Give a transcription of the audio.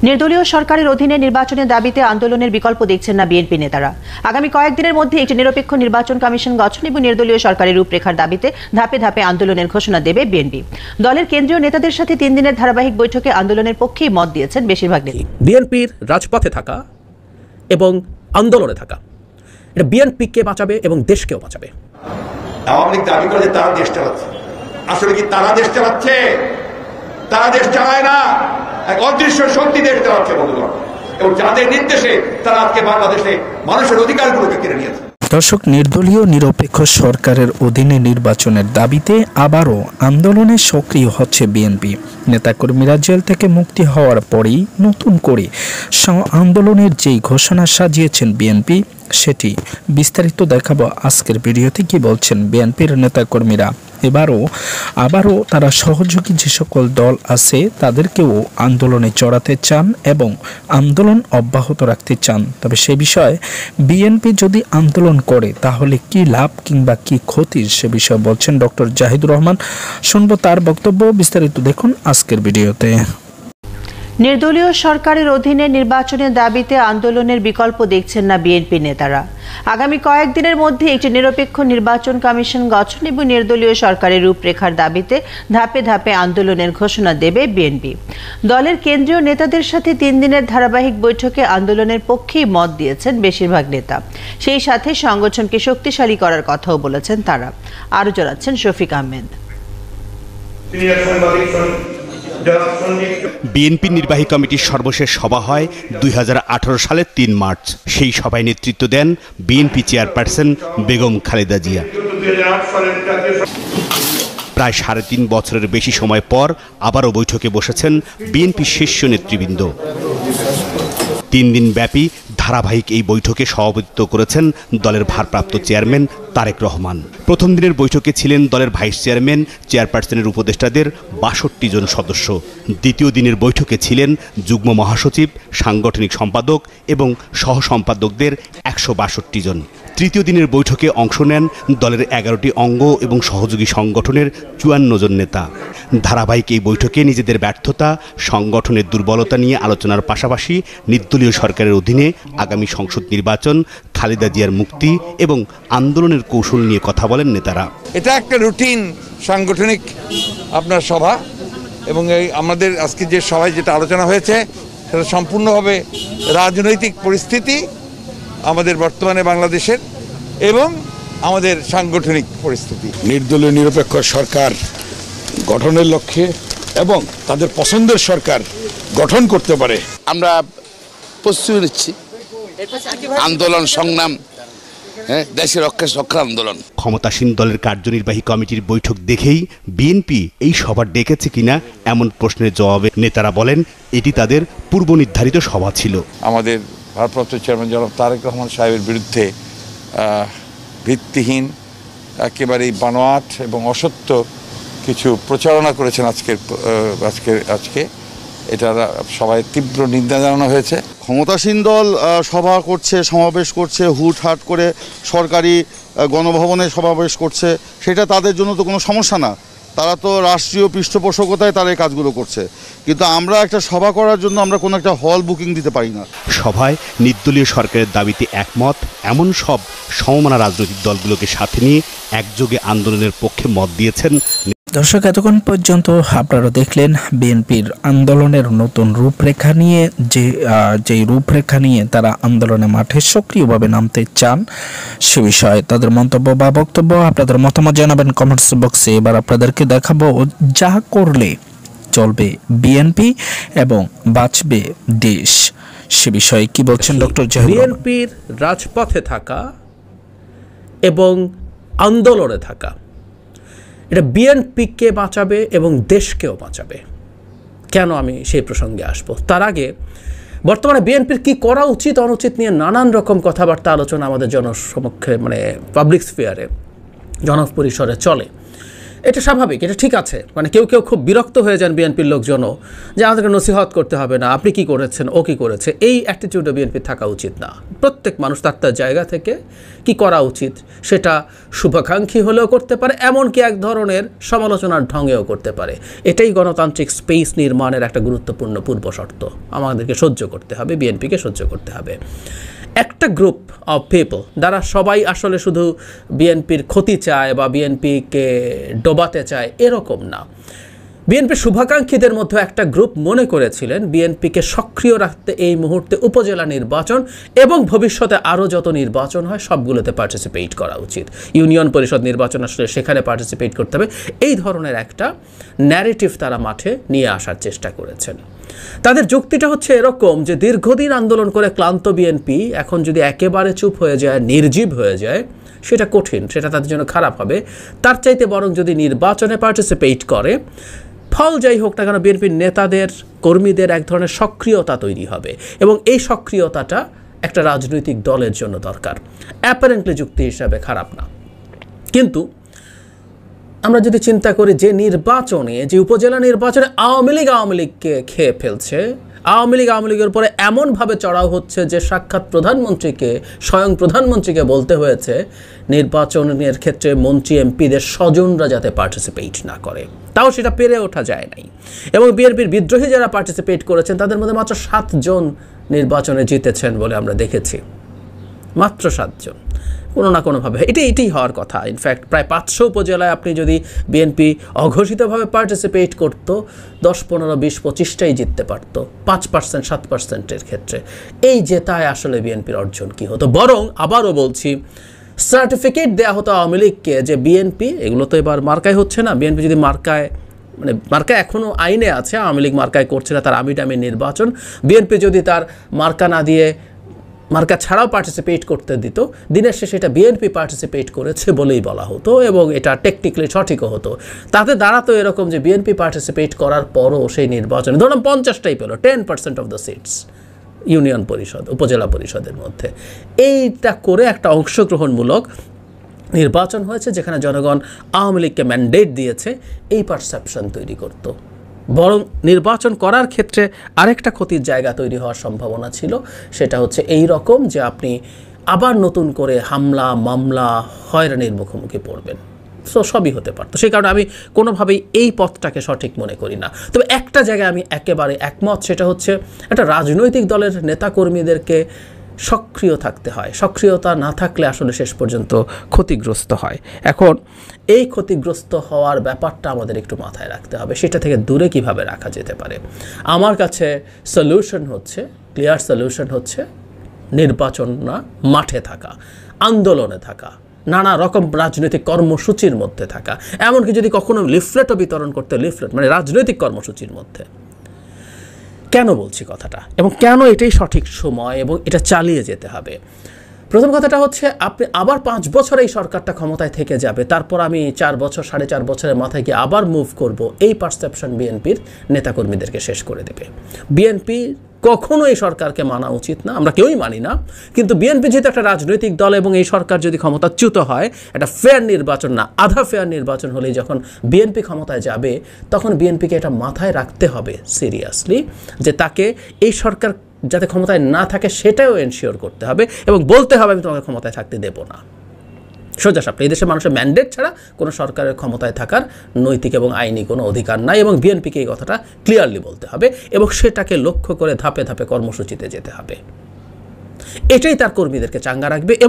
নির্দলীয় সরকারের অধীনে নির্বাচনের দাবিতে আন্দোলনের বিকল্প দেখছেন না বিএনপি নেতারা। আগামী কয়েকদিনের মধ্যে একটি নিরপেক্ষ নির্বাচন কমিশন গঠন এবং নির্দলীয় সরকারের রূপরেখার দাবিতে ধাপে ধাপে আন্দোলনের ঘোষণা দেবে বিএনপি। দলের কেন্দ্রীয় নেতাদের সাথে 3 দিনের ধারাবাহিক বৈঠকে আন্দোলনের পক্ষেই মত দিয়েছেন বেশিরভাগ নেতা। বিএনপির রাজপথে থাকা এবং আন্দোলনে থাকা এটা বিএনপিকে বাঁচাবে এবং দেশকেও বাঁচাবে। আওয়ামী লীগ দাবি করে যে তারা দেশ চালাচ্ছে, আসলে কি তারা দেশ চালাচ্ছে? তারা দেশ চালায় না, এক অদৃশ্য শক্তি দেশ চালাচ্ছে বন্ধুগণ, এবং যাদের নির্দেশে তারা আজকে বাংলাদেশে মানুষের অধিকারগুলোকে কেড়ে নিয়েছে। দর্শক, নির্দলীয় নিরপেক্ষ সরকারের অধীনে নির্বাচনের দাবিতে আবারও আন্দোলনে সক্রিয় হচ্ছে বিএনপি। নেতাকর্মীরা জেল থেকে মুক্তি হওয়ার পরেই নতুন করে আন্দোলনের যেই ঘোষণা সাজিয়েছেন বিএনপি, সেটি বিস্তারিত দেখাবো আজকের ভিডিওতে। কি বলছেন বিএনপির নেতাকর্মীরা? আবারও তারা সহযোগী যে সকল দল আছে তাদেরকেও আন্দোলনে জড়াতে চান এবং আন্দোলন অব্যাহত রাখতে চান। তবে সে বিষয়ে বিএনপি যদি আন্দোলন করে তাহলে কি লাভ কিংবা কি ক্ষতি, সে বিষয়ে বলছেন ডক্টর জাহিদুর রহমান। শুনবো তার বক্তব্য, বিস্তারিত দেখুন আজকের ভিডিওতে। নির্দলীয় সরকারের অধীনে নির্বাচনের দাবিতে আন্দোলনের বিকল্প দেখছেন না বিএনপি নেতারা। আগামী কয়েকদিনের মধ্যে একটি নিরপেক্ষ নির্বাচন কমিশন গঠন এবং নির্দলীয় সরকারের রূপরেখার দাবিতে ধাপে ধাপে আন্দোলনের ঘোষণা দেবে বিএনপি। দলের কেন্দ্রীয় নেতাদের সাথে 3 দিনের ধারাবাহিক বৈঠকে আন্দোলনের পক্ষেই মত দিয়েছেন বেশিরভাগ নেতা। সেই সাথে সংগঠনকে শক্তিশালী করার কথাও বলেছেন তারা। আরও জানাচ্ছেন শফিক আহমেদ। বিএনপি নির্বাহী কমিটির সর্বশেষ সভা হয় 2018 সালের 3 মার্চ। সেই সভায় নেতৃত্ব দেন বিএনপি চেয়ারপারসন বেগম খালেদা জিয়া। প্রায় 3.5 বছরের বেশি সময় পর আবারও বৈঠকে বসেছেন বিএনপি শীর্ষ নেতৃবৃন্দ। 3 দিন ব্যাপী ধারাবাহিক এই বৈঠকে সভাপতিত্ব করেছেন দলের ভারপ্রাপ্ত চেয়ারম্যান তারেক রহমান। প্রথম দিনের বৈঠকে ছিলেন দলের ভাইস চেয়ারম্যান, চেয়ারপারসনের উপদেষ্টাদের 62 জন সদস্য। দ্বিতীয় দিনের বৈঠকে ছিলেন যুগ্ম মহাসচিব, সাংগঠনিক সম্পাদক এবং সহ সম্পাদকদের 162 জন। তৃতীয় দিনের বৈঠকে অংশ নেন দলের 11টি অঙ্গ এবং সহযোগী সংগঠনের 54 জন নেতা। ধারাবাহিক এই বৈঠকে নিজেদের ব্যর্থতা, সংগঠনের দুর্বলতা নিয়ে আলোচনার পাশাপাশি নির্দলীয় সরকারের অধীনে আগামী সংসদ নির্বাচন, খালেদা জিয়ার মুক্তি এবং আন্দোলনের কৌশল নিয়ে কথা বলেন নেতারা। এটা একটা রুটিন সাংগঠনিক আপনার সভা, এবং এই আমাদের আজকে যে সভায় যেটা আলোচনা হয়েছে সেটা সম্পূর্ণভাবে রাজনৈতিক পরিস্থিতি আমাদের বর্তমানে বাংলাদেশের এবং আমাদের সাংগঠনিক পরিস্থিতি। নির্দলীয় নিরপেক্ষ সরকার গঠনের লক্ষ্যে এবং তাদের পছন্দের সরকার গঠন করতে পারে আমরা প্রস্তুতি নিচ্ছি। আন্দোলন সংগ্রাম, দেশের রক্ষা আন্দোলন। ক্ষমতাসীন দলের কার্যনির্বাহী কমিটির বৈঠক দেখেই বিএনপি এই সভা ডেকেছে কিনা এমন প্রশ্নের জবাবে নেতারা বলেন এটি তাদের পূর্ব নির্ধারিত সভা ছিল। আমাদের ভারপ্রাপ্ত চেয়ারম্যান জনাব তারেক রহমান সাহেবের বিরুদ্ধে ভিত্তিহীন, একেবারেই বানোয়াট এবং অসত্য কিছু প্রচারণা করেছেন আজকে এটা সবাই তীব্র নিন্দা জানানো হয়েছে। ক্ষমতাসীন দল সভা করছে, সমাবেশ করছে, হুটহাট করে সরকারি গণভবনে সমাবেশ করছে, সেটা তাদের জন্য তো কোনো সমস্যা না। তারা তো রাষ্ট্রীয় পৃষ্ঠপোষকতায় তারা এই কাজগুলো করছে, কিন্তু আমরা একটা সভা করার জন্য আমরা কোনো একটা হল বুকিং দিতে পারি না। সভায় নির্দলীয় সরকারের দাবিতে একমত এমন সব সমমনা রাজনৈতিক দলগুলোকে সাথে নিয়ে একযোগে আন্দোলনের পক্ষে মত দিয়েছেন। দর্শক, এতক্ষণ পর্যন্ত আপনারা দেখলেন বিএনপির আন্দোলনের নতুন রূপরেখা নিয়ে, যেই রূপরেখা নিয়ে তারা আন্দোলনে মাঠে সক্রিয়ভাবে নামতে চান সে বিষয়ে তাদের মন্তব্য বা বক্তব্য। আপনাদের মতামত জানাবেন কমেন্টস বক্সে। এবার আপনাদেরকে দেখাবো যা করলে চলবে বিএনপি এবং বাঁচবে দেশ, সে বিষয়ে কি বলছেন ডক্টর জাহিদুর রহমান। বিএনপির রাজপথে থাকা এবং আন্দোলনে থাকা এটা বিএনপিকে বাঁচাবে এবং দেশকেও বাঁচাবে। কেন আমি সেই প্রসঙ্গে আসবো, তার আগে বর্তমানে বিএনপির কি করা উচিত অনুচিত নিয়ে নানান রকম কথাবার্তা আলোচনা আমাদের জনসমক্ষে, পাবলিক স্ফিয়ারে, জনপরিসরে চলে। এটা স্বাভাবিক, এটা ঠিক আছে। মানে কেউ কেউ খুব বিরক্ত হয়ে যান বিএনপির লোকজনও, যে আমাদেরকে নসিহত করতে হবে না, আপনি কি করেছেন, ও কি করেছে। এই অ্যাটিটিউডে বিএনপির থাকা উচিত না। প্রত্যেক মানুষ তার তার জায়গা থেকে কি করা উচিত সেটা শুভাকাঙ্ক্ষী হলেও করতে পারে, এমনকি এক ধরনের সমালোচনার ঢঙেও করতে পারে। এটাই গণতান্ত্রিক স্পেস নির্মাণের একটা গুরুত্বপূর্ণ পূর্বশর্ত। আমাদেরকে সহ্য করতে হবে, বিএনপিকে সহ্য করতে হবে। একটা গ্রুপ অফ পিপল যারা সবাই আসলে শুধু বিএনপির ক্ষতি চায় বা বিএনপিকে ডোবাতে চায় এরকম না। বিএনপির শুভাকাঙ্ক্ষীদের মধ্যে একটা গ্রুপ মনে করেছিলেন বিএনপিকে সক্রিয় রাখতে এই মুহূর্তে উপজেলা নির্বাচন এবং ভবিষ্যতে আরও যত নির্বাচন হয় সবগুলোতে পার্টিসিপেট করা উচিত। ইউনিয়ন পরিষদ নির্বাচন আসলে সেখানে পার্টিসিপেট করতে হবে, এই ধরনের একটা ন্যারেটিভ তারা মাঠে নিয়ে আসার চেষ্টা করেছেন। তাদের যুক্তিটা হচ্ছে এরকম যে দীর্ঘদিন আন্দোলন করে ক্লান্ত বিএনপি এখন যদি একেবারে চুপ হয়ে যায়, নির্জীব হয়ে যায়, সেটা কঠিন, সেটা তাদের জন্য খারাপ হবে। তার চাইতে বরং যদি নির্বাচনে পার্টিসিপেট করে, ফল যাই হোক না কেন বিএনপির নেতাদের কর্মীদের এক ধরনের সক্রিয়তা তৈরি হবে এবং এই সক্রিয়তাটা একটা রাজনৈতিক দলের জন্য দরকার। অ্যাপারেন্টলি যুক্তি হিসাবে খারাপ না, কিন্তু আমরা যদি চিন্তা করি যে নির্বাচনে, যে উপজেলা নির্বাচনে আওয়ামী লীগকে খেয়ে ফেলছে, আওয়ামী লীগের উপরে এমনভাবে চড়াও হচ্ছে যে সাক্ষাৎ প্রধানমন্ত্রীকে, স্বয়ং প্রধানমন্ত্রীকে বলতে হয়েছে নির্বাচনের ক্ষেত্রে মন্ত্রী এমপিদের স্বজনরা যাতে পার্টিসিপেট না করে, তাও সেটা পেরে ওঠা যায় নাই। এবং বিএনপির বিদ্রোহী যারা পার্টিসিপেট করেছেন তাদের মধ্যে মাত্র 7 জন নির্বাচনে জিতেছেন বলে আমরা দেখেছি, মাত্র 7 জন। কোনো না কোনোভাবে এটাই হওয়ার কথা। ইনফ্যাক্ট প্রায় 500 উপজেলায় আপনি যদি বিএনপি অঘোষিতভাবে পার্টিসিপেট করতো, 10, 15, 20, 25টাই জিততে পারত 5%, 7%-এর ক্ষেত্রে। এই জেতায় আসলে বিএনপির অর্জন কি হতো? বরং আবারও বলছি, সার্টিফিকেট দেওয়া হতো আওয়ামী লীগকে যে বিএনপি, এগুলো তো এবার মার্কায় হচ্ছে না, বিএনপি যদি মার্কায়, মানে মার্কা এখনও আইনে আছে, আওয়ামী লীগ মার্কায় করছে না, তার আমিটামি নির্বাচন, বিএনপি যদি তার মার্কা না দিয়ে মার্কা ছাড়াও পার্টিসিপেট করতে দিত, দিনের শেষে এটা বিএনপি পার্টিসিপেট করেছে বলেই বলা হতো এবং এটা টেকনিক্যালি সঠিকও হতো। তাতে দাঁড়াতো এরকম যে বিএনপি পার্টিসিপেট করার পরও সেই নির্বাচনে ধরুন 50টাই পেল, 10% অফ দ্য সিটস ইউনিয়ন পরিষদ, উপজেলা পরিষদের মধ্যে। এইটা করে একটা অংশগ্রহণমূলক নির্বাচন হয়েছে যেখানে জনগণ আওয়ামী লীগকে ম্যান্ডেট দিয়েছে, এই পারসেপশন তৈরি করত। বরং নির্বাচন করার ক্ষেত্রে আরেকটা ক্ষতির জায়গা তৈরি হওয়ার সম্ভাবনা ছিল, সেটা হচ্ছে এই রকম যে আপনি আবার নতুন করে হামলা, মামলা, হয়রানির মুখোমুখি পড়বেন। সবই হতে পারতো। সেই কারণে আমি কোনোভাবেই এই পথটাকে সঠিক মনে করি না। তবে একটা জায়গায় আমি একেবারে একমত, সেটা হচ্ছে একটা রাজনৈতিক দলের নেতাকর্মীদেরকে সক্রিয় থাকতে হয়। সক্রিয়তা না থাকলে আসলে শেষ পর্যন্ত ক্ষতিগ্রস্ত হয়। এখন এই ক্ষতিগ্রস্ত হওয়ার ব্যাপারটা আমাদের একটু মাথায় রাখতে হবে, সেটা থেকে দূরে কিভাবে রাখা যেতে পারে। আমার কাছে সলিউশন হচ্ছে, ক্লিয়ার সলিউশন হচ্ছে নির্বাচন না, মাঠে থাকা, আন্দোলনে থাকা, নানা রকম রাজনৈতিক কর্মসূচির মধ্যে থাকা, এমনকি যদি কখনো লিফলেটও বিতরণ করতে, লিফলেট মানে রাজনৈতিক কর্মসূচির মধ্যে। কেন বলছি কথাটা এবং কেন এটাই সঠিক সময় এবং এটা চালিয়ে যেতে হবে? প্রথম কথাটা হচ্ছে, আপনি আবার 5 বছর এই সরকারটা ক্ষমতায় থেকে যাবে, তারপর আমি 4 বছর 4.5 বছরের মাথায় গিয়ে আবার মুভ করব, এই পারসেপশন বিএনপির নেতাকর্মীদেরকে শেষ করে দেবে। বিএনপি কখনো এই সরকারকে মানা উচিত না, আমরা কেউই মানি না, কিন্তু বিএনপি যেহেতু একটা রাজনৈতিক দল এবং এই সরকার যদি ক্ষমতাচ্যুত হয়, একটা ফেয়ার নির্বাচন না, আধা ফেয়ার নির্বাচন হলেই যখন বিএনপি ক্ষমতায় যাবে, তখন বিএনপিকে এটা মাথায় রাখতে হবে সিরিয়াসলি যে তাকে এই সরকার যাতে ক্ষমতায় না থাকে সেটাও এনশিওর করতে হবে এবং বলতে হবে আমি তোমাকে ক্ষমতায় থাকতে দেব না। সোজাসাপটা এই দেশের মানুষের ম্যান্ডেট ছাড়া কোনো সরকারের ক্ষমতায় থাকার নৈতিক এবং আইনি কোনো অধিকার নাই এবং বিএনপিকে এই কথাটা ক্লিয়ারলি বলতে হবে এবং সেটাকে লক্ষ্য করে ধাপে ধাপে কর্মসূচিতে যেতে হবে। এটাই তার কর্মীদেরকে চাঙ্গা রাখবে এবং